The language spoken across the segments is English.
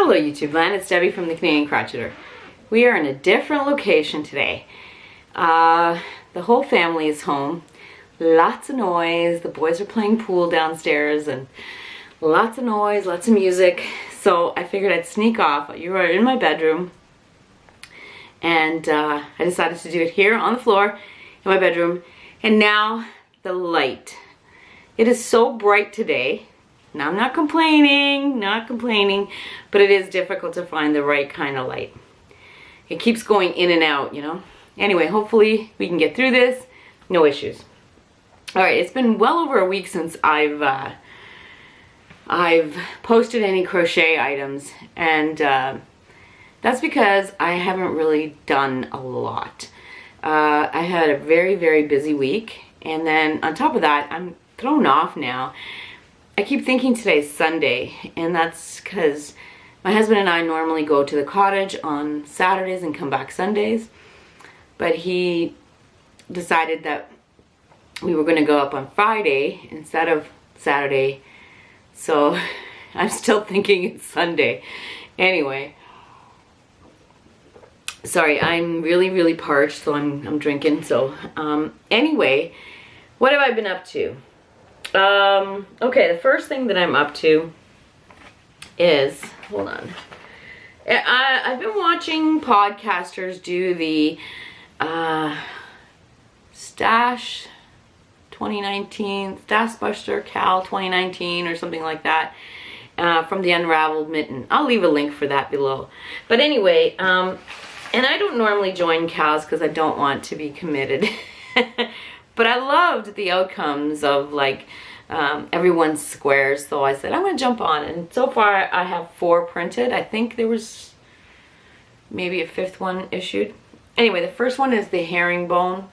Hello YouTube land, it's Debbie from the Canadian Crocheter. We are in a different location today. The whole family is home. Lots of noise. The boys are playing pool downstairs and lots of noise, lots of music. So I figured I'd sneak off. You are in my bedroom and I decided to do it here on the floor in my bedroom. And now the light. It is so bright today. Now I'm not complaining, but it is difficult to find the right kind of light. It keeps going in and out, you know. Anyway, hopefully we can get through this. No issues. All right, it's been well over a week since I've posted any crochet items, and that's because I haven't really done a lot. I had a very busy week, and then on top of that, I'm thrown off now. I keep thinking today's Sunday, and that's because my husband and I normally go to the cottage on Saturdays and come back Sundays, but he decided that we were going to go up on Friday instead of Saturday, so I'm still thinking it's Sunday. Anyway, sorry, I'm really parched, so I'm drinking. So anyway, what have I been up to? Okay, the first thing that I'm up to is, hold on, I've been watching podcasters do the Stash 2019, Stash Buster Cal 2019 or something like that, from the Unraveled Mitten. I'll leave a link for that below. But anyway, and I don't normally join Cals because I don't want to be committed. But I loved the outcomes of like everyone's squares, so I said I'm gonna jump on, and so far I have 4 printed. I think there was maybe a 5th one issued. Anyway, the first one is the herringbone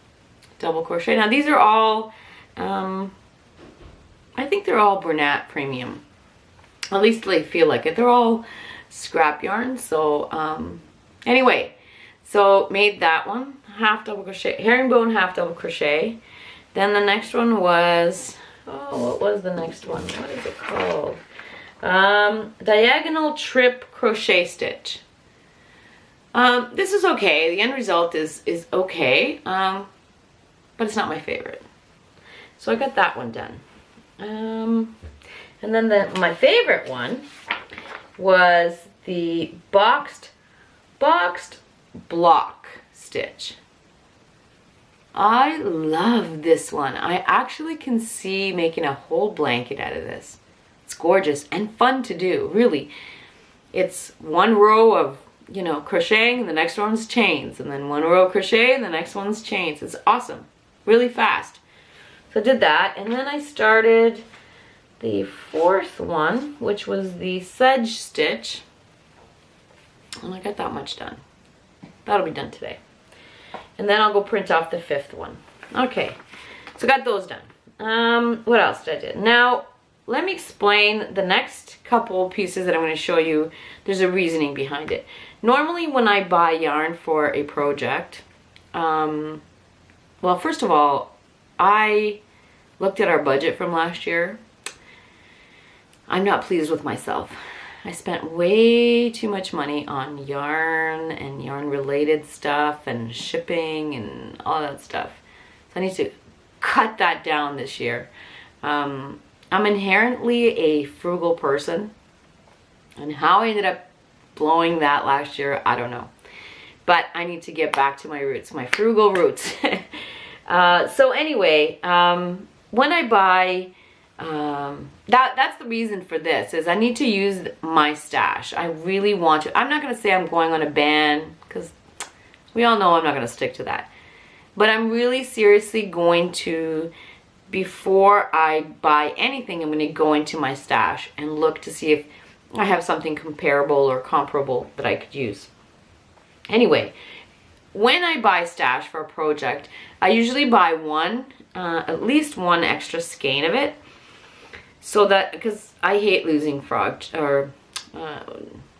double crochet. Now these are all I think they're all Bernat premium, at least they feel like it. They're all scrap yarn. So anyway, so made that one, half double crochet, herringbone half double crochet. Then the next one was, oh, what was the next one? What is it called? Diagonal trip crochet stitch. This is okay. The end result is okay, but it's not my favorite. So I got that one done. And then my favorite one was the boxed block stitch. I love this one. I actually can see making a whole blanket out of this. It's gorgeous and fun to do, really. It's one row of, you know, crocheting, and the next one's chains, and then one row of crochet and the next one's chains. It's awesome, really fast. So I did that, and then I started the 4th one, which was the sedge stitch, and I got that much done. That'll be done today. And then I'll go print off the 5th one. Okay, so got those done. What else did I do? Now, let me explain the next couple pieces that I'm going to show you. There's a reasoning behind it. Normally when I buy yarn for a project, well, first of all, I looked at our budget from last year. I'm not pleased with myself. I spent way too much money on yarn and yarn related stuff and shipping and all that stuff. So I need to cut that down this year. I'm inherently a frugal person, and how I ended up blowing that last year, I don't know. But I need to get back to my roots, my frugal roots. So anyway, when I buy, that's the reason for this, is I need to use my stash. I really want to. I'm not going to say I'm going on a ban, because we all know I'm not going to stick to that. But I'm really seriously going to, before I buy anything, I'm going to go into my stash and look to see if I have something comparable or comparable that I could use. Anyway, when I buy stash for a project, I usually buy at least one extra skein of it. So that, because I hate losing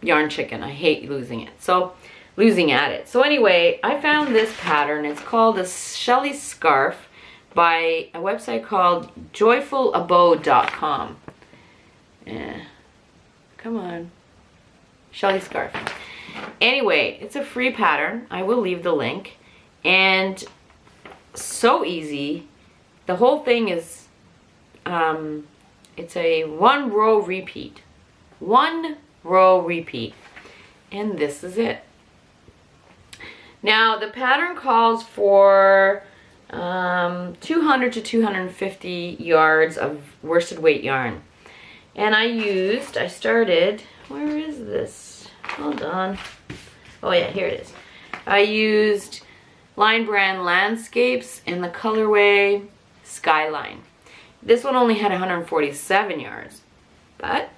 yarn chicken. I hate losing it. So, losing at it. So anyway, I found this pattern. It's called a Shelly scarf by a website called joyfulabode.com. Yeah. Come on. Shelly scarf. Anyway, it's a free pattern. I will leave the link. And so easy. The whole thing is, it's a 1 row repeat. 1 row repeat. And this is it. Now the pattern calls for 200 to 250 yards of worsted weight yarn. And I started, where is this? Hold on. Oh yeah, here it is. I used Line Brand Landscapes in the colorway Skyline. This one only had 147 yards, but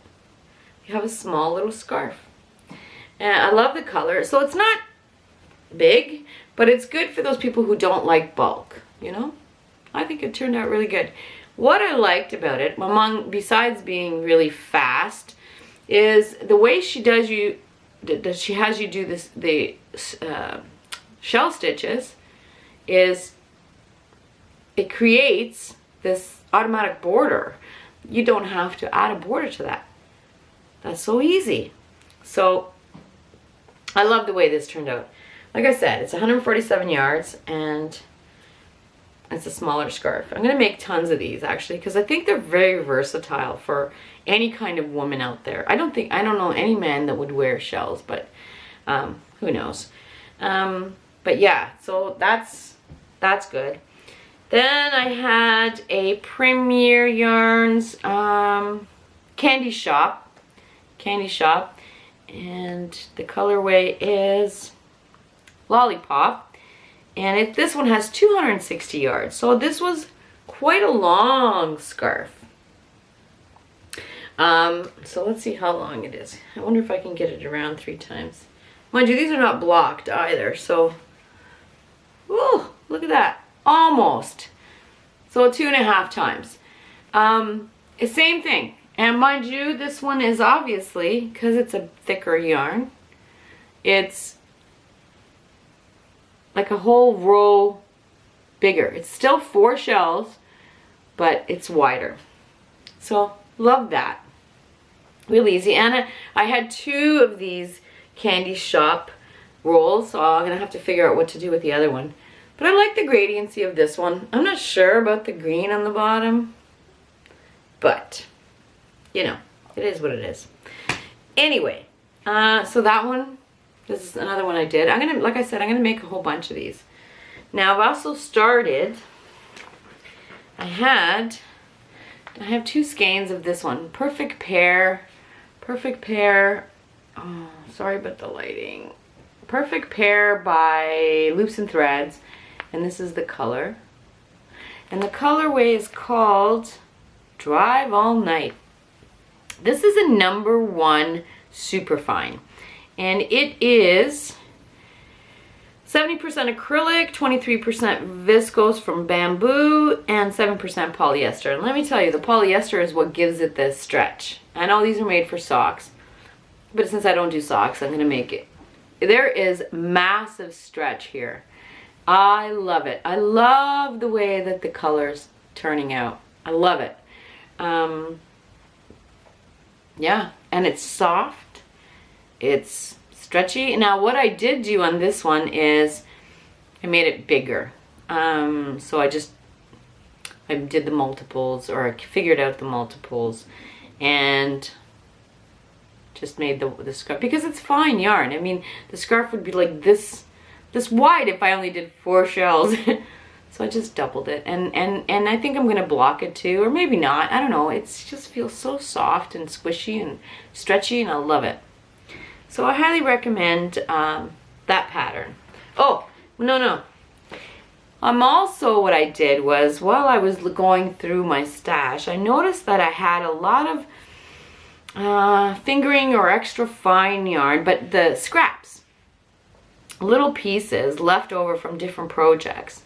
you have a small little scarf. And I love the color. So it's not big, but it's good for those people who don't like bulk, you know? I think it turned out really good. What I liked about it, besides being really fast, is the way she has you do this, the shell stitches, is it creates this automatic border. You don't have to add a border to that. That's so easy. So I love the way this turned out. Like I said, it's 147 yards and it's a smaller scarf. I'm gonna make tons of these actually, because I think they're very versatile for any kind of woman out there. I don't know any man that would wear shells, but who knows. But yeah, so that's good. Then I had a Premier Yarns candy shop, and the colorway is Lollipop, and this one has 260 yards. So this was quite a long scarf. So let's see how long it is. I wonder if I can get it around 3 times. Mind you, these are not blocked either, so, whoa, look at that, almost. So 2.5 times. Same thing. And mind you, this one is obviously, because it's a thicker yarn, it's like a whole row bigger. It's still 4 shells, but it's wider. So love that. Real easy. And I had 2 of these candy shop rolls, so I'm gonna have to figure out what to do with the other one. But I like the gradiency of this one. I'm not sure about the green on the bottom, but you know, it is what it is. Anyway, so that one, this is another one I did. Like I said, I'm gonna make a whole bunch of these. Now I've also started, I have 2 skeins of this one, Perfect Pair, oh, sorry about the lighting. Perfect Pair by Loops and Threads, and this is the color. And the colorway is called Drive All Night. This is a #1 Superfine, and it is 70% acrylic, 23% viscose from bamboo, and 7% polyester. And let me tell you, the polyester is what gives it this stretch. I know these are made for socks, but since I don't do socks, I'm gonna make it. There is massive stretch here. I love it. I love the way that the color's turning out. I love it. Yeah, and it's soft. It's stretchy. Now what I did do on this one is I made it bigger. So I did the multiples, or I figured out the multiples, and just made the scarf, because it's fine yarn. I mean, the scarf would be like this wide if I only did 4 shells. So I just doubled it, and I think I'm gonna block it too, or maybe not, I don't know. It just feels so soft and squishy and stretchy, and I love it. So I highly recommend that pattern. Oh, no. Also what I did was, while I was going through my stash, I noticed that I had a lot of fingering or extra fine yarn, but the scraps, little pieces left over from different projects.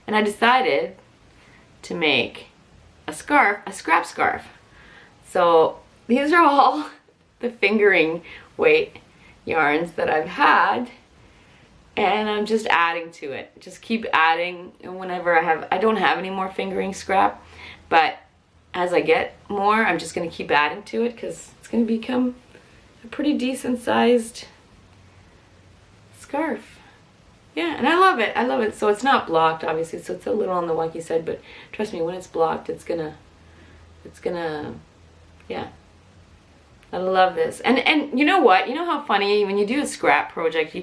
And I decided to make a scrap scarf. So these are all the fingering weight yarns that I've had, and I'm just adding to it. Just keep adding, and whenever I don't have any more fingering scrap, but as I get more, I'm just gonna keep adding to it, because it's gonna become a pretty decent sized scarf. Yeah, and I love it. I love it. So it's not blocked, obviously, so it's a little on the wonky side, but trust me, when it's blocked, it's gonna, yeah. I love this. And you know what? You know how funny, when you do a scrap project,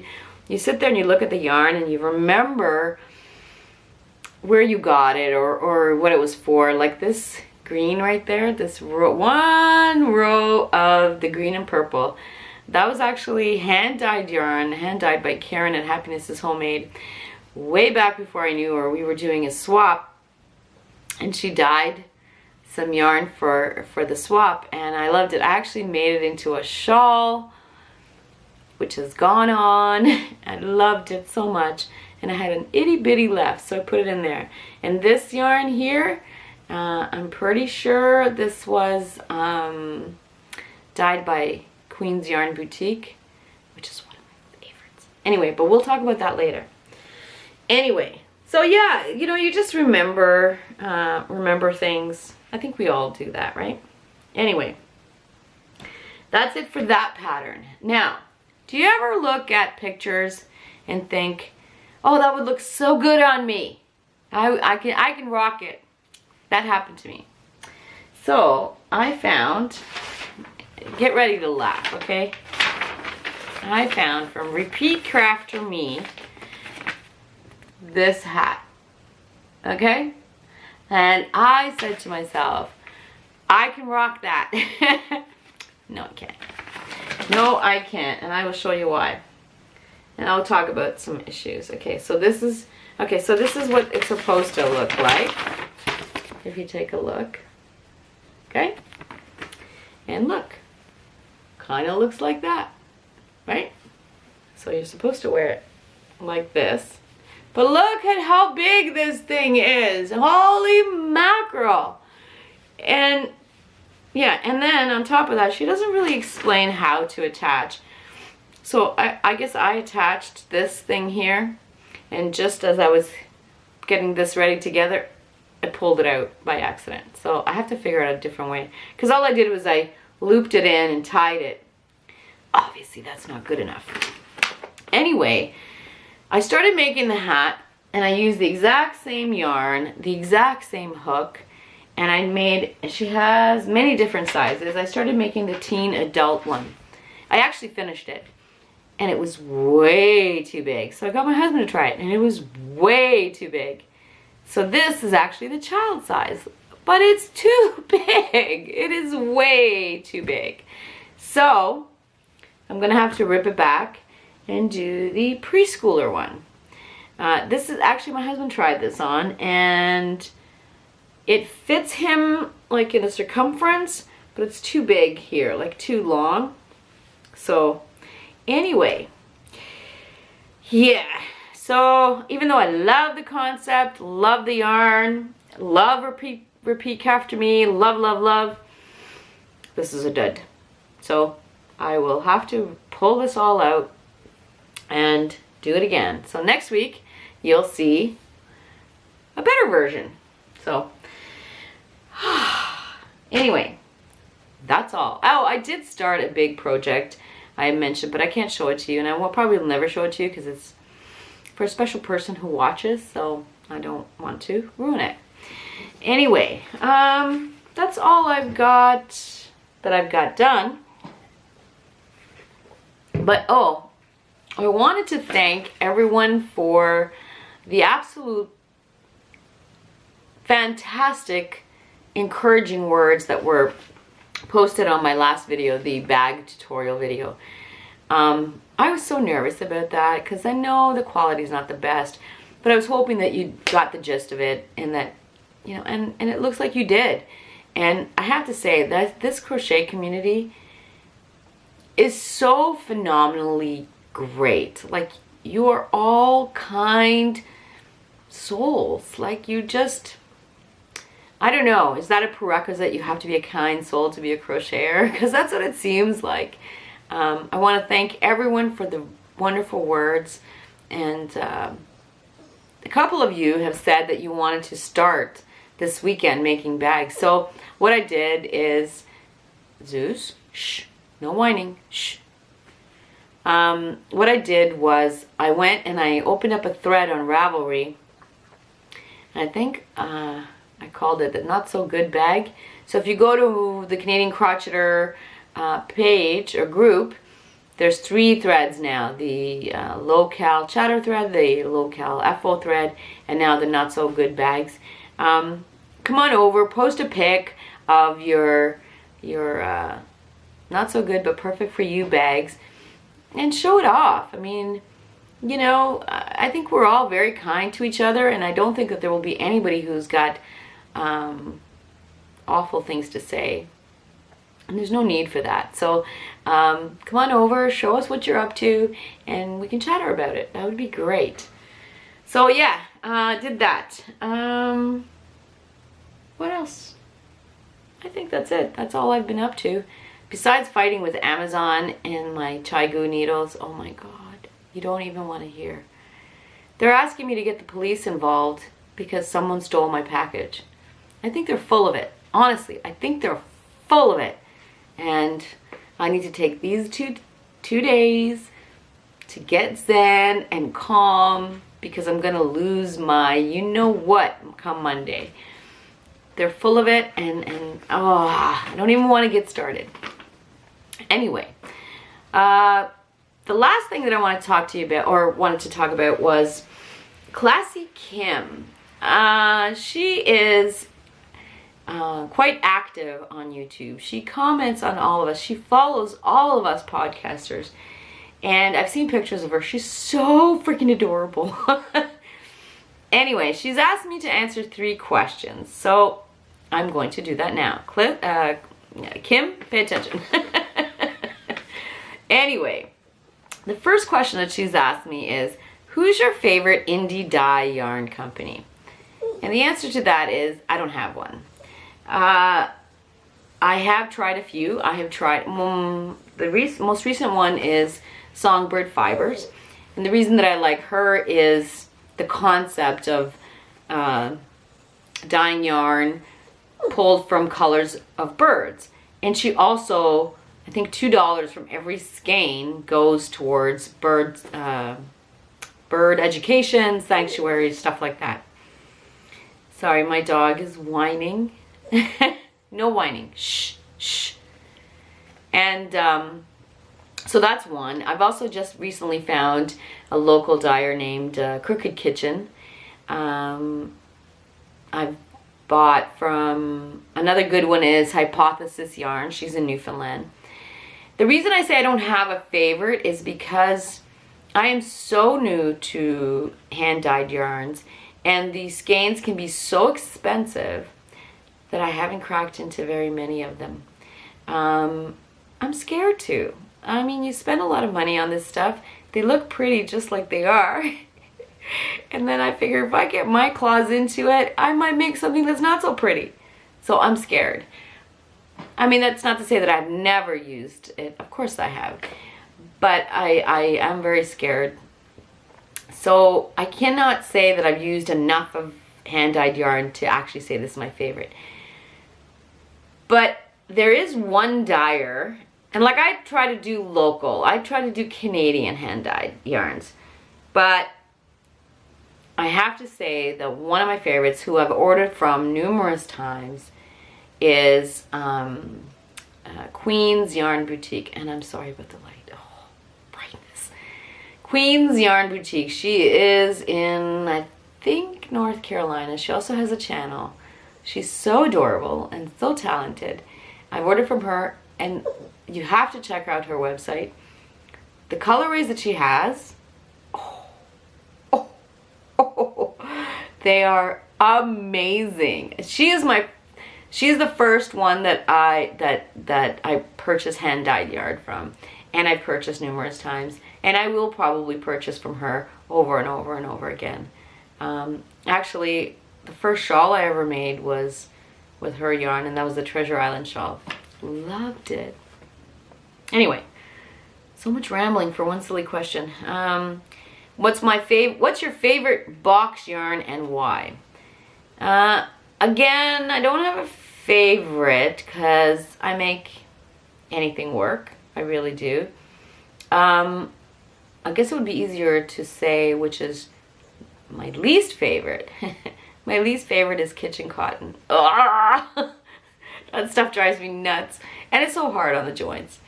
you sit there and you look at the yarn and you remember where you got it or what it was for. Like this green right there, this one row of the green and purple. That was actually hand-dyed yarn, hand-dyed by Karen at Happiness is Homemade, way back before I knew her. We were doing a swap, and she dyed some yarn for the swap, and I loved it. I actually made it into a shawl, which has gone on. I loved it so much, and I had an itty-bitty left, so I put it in there. And this yarn here, I'm pretty sure this was dyed by Queen's Yarn Boutique, which is one of my favorites. Anyway, but we'll talk about that later. Anyway, so yeah, you know, you just remember things. I think we all do that, right? Anyway, that's it for that pattern. Now, do you ever look at pictures and think, oh, that would look so good on me. I can rock it. That happened to me. So I found, get ready to laugh, okay? I found from Repeat Crafter Me this hat, okay? And I said to myself, I can rock that. No, I can't. No, I can't, and I will show you why. And I'll talk about some issues. Okay, so this is what it's supposed to look like. If you take a look, okay? And look, kind of looks like that, right? So you're supposed to wear it like this. But look at how big this thing is. Holy mackerel. And yeah, and then on top of that, she doesn't really explain how to attach. So I guess I attached this thing here, and just as I was getting this ready together, I pulled it out by accident. So I have to figure out a different way. Because all I did was I looped it in and tied it. Obviously that's not good enough. Anyway, I started making the hat, and I used the exact same yarn, the exact same hook, and I made, she has many different sizes. I started making the teen adult one. I actually finished it, and it was way too big. So I got my husband to try it, and it was way too big. So this is actually the child size, but it's too big. It is way too big. So I'm gonna have to rip it back and do the preschooler one. This is actually, my husband tried this on, and it fits him like in a circumference, but it's too big here, like too long. So anyway, yeah. So even though I love the concept, love the yarn, love repeat after me, love, this is a dud. So I will have to pull this all out and do it again. So next week you'll see a better version. So anyway, that's all. Oh, I did start a big project I mentioned, but I can't show it to you, and I will probably never show it to you because it's for a special person who watches, so I don't want to ruin it. Anyway, that's all I've got that I've got done. But oh, I wanted to thank everyone for the absolute fantastic encouraging words that were posted on my last video, the bag tutorial video. I was so nervous about that because I know the quality is not the best, but I was hoping that you got the gist of it, and that, you know, and it looks like you did. And I have to say that this crochet community is so phenomenally great. Like, you are all kind souls. Like, you just, I don't know, is that a prerequisite? You have to be a kind soul to be a crocheter? Because that's what it seems like. I want to thank everyone for the wonderful words, and a couple of you have said that you wanted to start this weekend making bags. So what I did is, Zeus, shh, No whining. Shh. What I did was I went and I opened up a thread on Ravelry. I think I called it the Not So Good Bag. So if you go to the Canadian Crocheter page or group, there's 3 threads now. The low-cal chatter thread, the low-cal FO thread, and now the Not So Good bags. Come on over, post a pic of your not so good but perfect for you bags and show it off. I mean, you know, I think we're all very kind to each other, and I don't think that there will be anybody who's got awful things to say. And there's no need for that. So come on over, show us what you're up to, and we can chatter about it. That would be great. So yeah, did that. What else? I think that's it. That's all I've been up to. Besides fighting with Amazon and my Chai-Gu needles, oh my God, you don't even want to hear. They're asking me to get the police involved because someone stole my package. I think they're full of it. Honestly, I think they're full of it. And I need to take these two days to get zen and calm because I'm going to lose my you-know-what come Monday. They're full of it, and oh, I don't even want to get started. Anyway, the last thing that I want to talk to you about, or wanted to talk about, was Classy Kim. She is quite active on YouTube. She comments on all of us. She follows all of us podcasters. And I've seen pictures of her. She's so freaking adorable. Anyway, she's asked me to answer 3 questions. So I'm going to do that now. Kim, pay attention. Anyway, the first question that she's asked me is, who's your favorite indie dye yarn company? And the answer to that is, I don't have one. I have tried a few. I have tried, the most recent one is Songbird Fibers. And the reason that I like her is the concept of dyeing yarn pulled from colors of birds. And she also, I think $2 from every skein goes towards bird education, sanctuaries, stuff like that. Sorry, my dog is whining. No whining. Shh, shh. And so that's one. I've also just recently found a local dyer named Crooked Kitchen. I've bought from, another good one is Hypothesis Yarn. She's in Newfoundland. The reason I say I don't have a favorite is because I am so new to hand-dyed yarns, and these skeins can be so expensive that I haven't cracked into very many of them. I'm scared to. I mean, you spend a lot of money on this stuff. They look pretty just like they are. And then I figure if I get my claws into it, I might make something that's not so pretty. So I'm scared. I mean, that's not to say that I've never used it. Of course I have. But I am very scared. So I cannot say that I've used enough of hand-dyed yarn to actually say this is my favorite. But there is one dyer, and like I try to do local. I try to do Canadian hand-dyed yarns. But I have to say that one of my favorites, who I've ordered from numerous times, is Queen's Yarn Boutique. And I'm sorry about the light. Oh, brightness. Queen's Yarn Boutique. She is in, I think, North Carolina. She also has a channel. She's so adorable and so talented. I've ordered from her, and you have to check out her website. The colorways that she has, they are amazing. She's the first one that I purchased hand-dyed yarn from, and I've purchased numerous times, and I will probably purchase from her over and over and over again. Actually, the first shawl I ever made was with her yarn, and that was the Treasure Island shawl. Loved it. Anyway, so much rambling for one silly question. What's your favorite box yarn and why? Again, I don't have a favorite because I make anything work. I really do. I guess it would be easier to say which is my least favorite. My least favorite is kitchen cotton. Ah! That stuff drives me nuts. And it's so hard on the joints.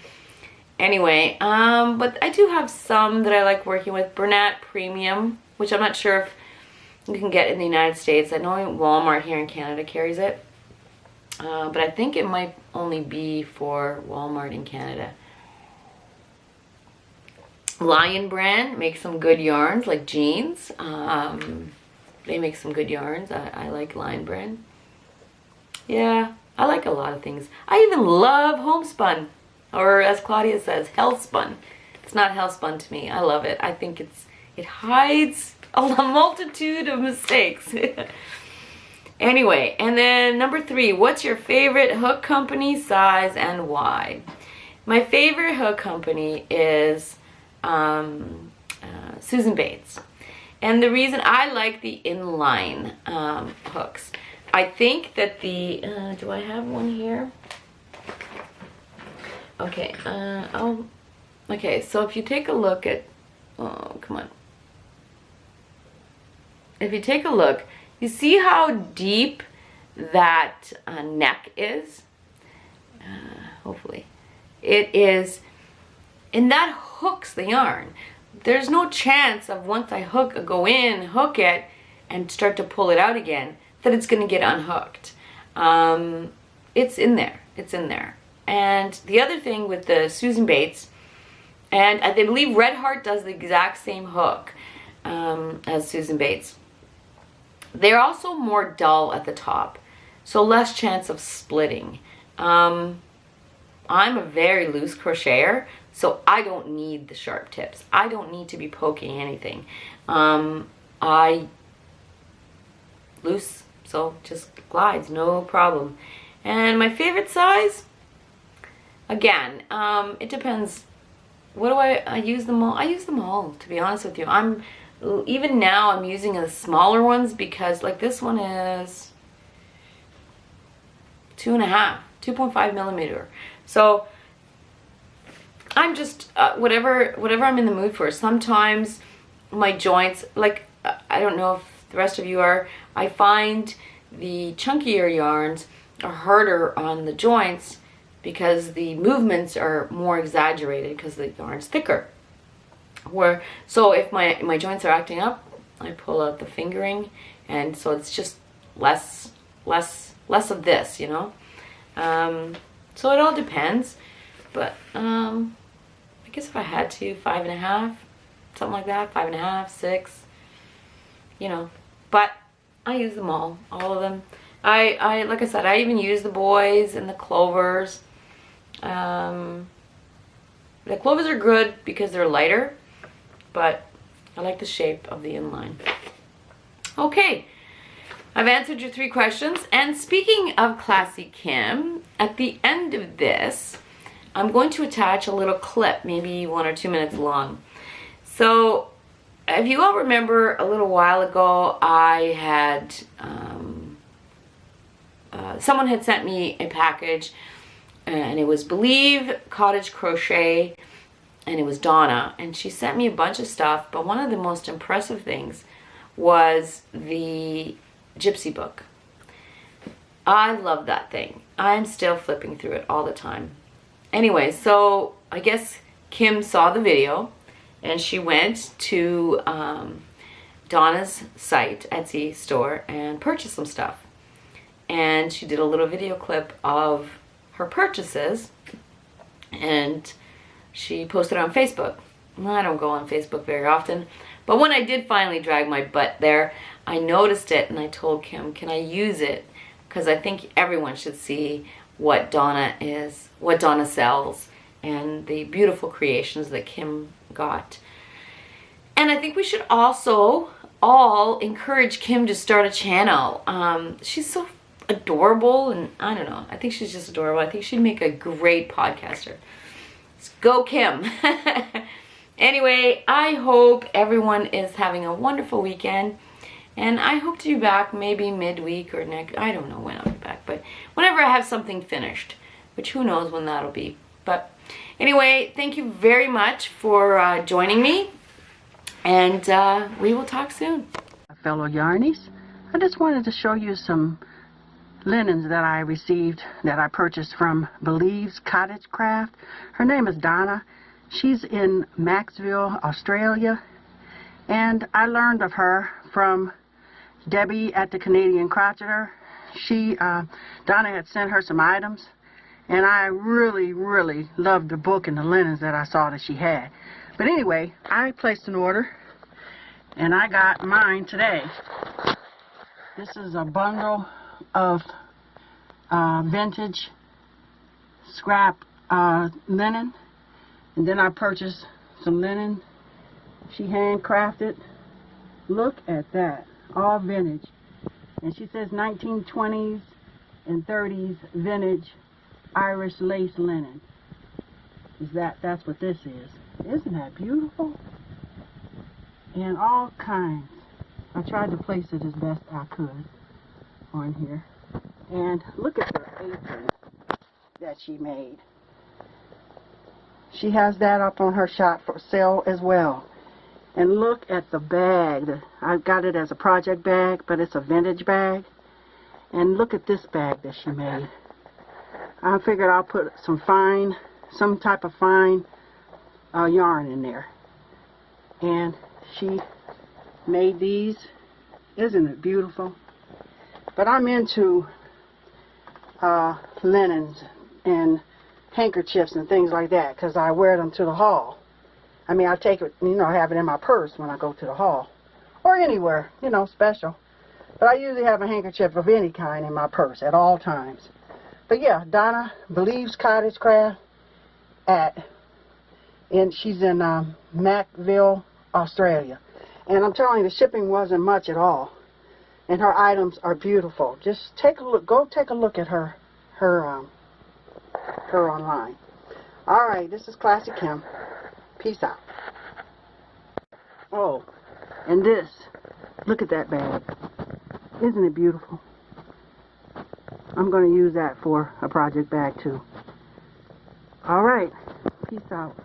Anyway, but I do have some that I like working with. Bernat Premium, which I'm not sure if you can get in the United States. I know Walmart here in Canada carries it. But I think it might only be for Walmart in Canada. Lion brand makes some good yarns, like jeans. They make some good yarns. I like Lion brand. Yeah, I like a lot of things. I even love homespun, or as Claudia says, hellspun. It's not hellspun to me. I love it. I think it hides a multitude of mistakes. Anyway, and then number 3, what's your favorite hook company, size, and why? My favorite hook company is Susan Bates. And the reason I like the inline hooks, I think that the, do I have one here? Okay, okay, so if you take a look at, oh, come on. If you take a look, you see how deep that neck is? Hopefully. It is, and that hooks the yarn. There's no chance of once I go in, hook it, and start to pull it out again, that it's going to get unhooked. It's in there. It's in there. And the other thing with the Susan Bates, and I believe Red Heart does the exact same hook as Susan Bates. They're also more dull at the top, so less chance of splitting. I'm a very loose crocheter, so I don't need the sharp tips. I don't need to be poking anything. I loose, so just glides, no problem. And my favorite size, again, it depends. What do I use them all? I use them all, to be honest with you. Even now I'm using the smaller ones because like this one is 2.5 millimeter. So I'm just whatever I'm in the mood for. Sometimes my joints, like I don't know if the rest of you are, I find the chunkier yarns are harder on the joints because the movements are more exaggerated because the yarn's thicker. So if my joints are acting up, I pull out the fingering, and so it's just less of this, you know. So it all depends, but I guess if I had to, 5.5, something like that, 5.5, 6, you know. But I use them all of them. I like I said, I even use the boys and the clovers. The clovers are good because they're lighter, but I like the shape of the inline. Okay, I've answered your 3 questions. And speaking of Classy Kim, at the end of this, I'm going to attach a little clip, maybe 1 or 2 minutes long. So if you all remember, a little while ago, I had, someone had sent me a package, and it was Believe Cottage Crochet, and it was Donna, and she sent me a bunch of stuff, but one of the most impressive things was the Gypsy book. I love that thing. I'm still flipping through it all the time. Anyway, so I guess Kim saw the video, and she went to Donna's site, Etsy store, and purchased some stuff. And she did a little video clip of her purchases, and she posted it on Facebook. I don't go on Facebook very often, but when I did finally drag my butt there, I noticed it, and I told Kim, can I use it? Because I think everyone should see what Donna sells, and the beautiful creations that Kim got. And I think we should also all encourage Kim to start a channel. She's so adorable, and I don't know, I think she's just adorable. I think she'd make a great podcaster. Let's go, Kim. Anyway, I hope everyone is having a wonderful weekend, and I hope to be back maybe midweek or next, I don't know when I'll be back, but whenever I have something finished, which who knows when that'll be. But Anyway, thank you very much for joining me, and we will talk soon. Fellow yarnies, I just wanted to show you some linens that I received, that I purchased from Believe's Cottage Craft. Her name is Donna. She's in Maxville, Australia, and I learned of her from Debbie at the Canadian Crocheter. Donna had sent her some items, and I really loved the book and the linens that I saw that she had. But anyway, I placed an order, and I got mine today. This is a bundle of vintage scrap linen, and then I purchased some linen she handcrafted. Look at that, all vintage. And she says 1920s and 30s vintage Irish lace linen. That's what this is. Isn't that beautiful? And all kinds. I tried to place it as best I could on here. And look at the apron that she made. She has that up on her shop for sale as well. And look at the bag. I got it as a project bag, but it's a vintage bag. And look at this bag that she made. I figured I'll put some type of fine yarn in there. And she made these. Isn't it beautiful? But I'm into linens and handkerchiefs and things like that, because I wear them to the hall. I mean, I take it, have it in my purse when I go to the hall or anywhere, special. But I usually have a handkerchief of any kind in my purse at all times. But yeah, Donna Believes Cottage Craft and she's in Macville, Australia. And I'm telling you, the shipping wasn't much at all. And her items are beautiful. Just take a look. Go take a look at her online. All right, this is Classic Kim. Peace out. Oh, and this. Look at that bag. Isn't it beautiful? I'm going to use that for a project bag too. All right. Peace out.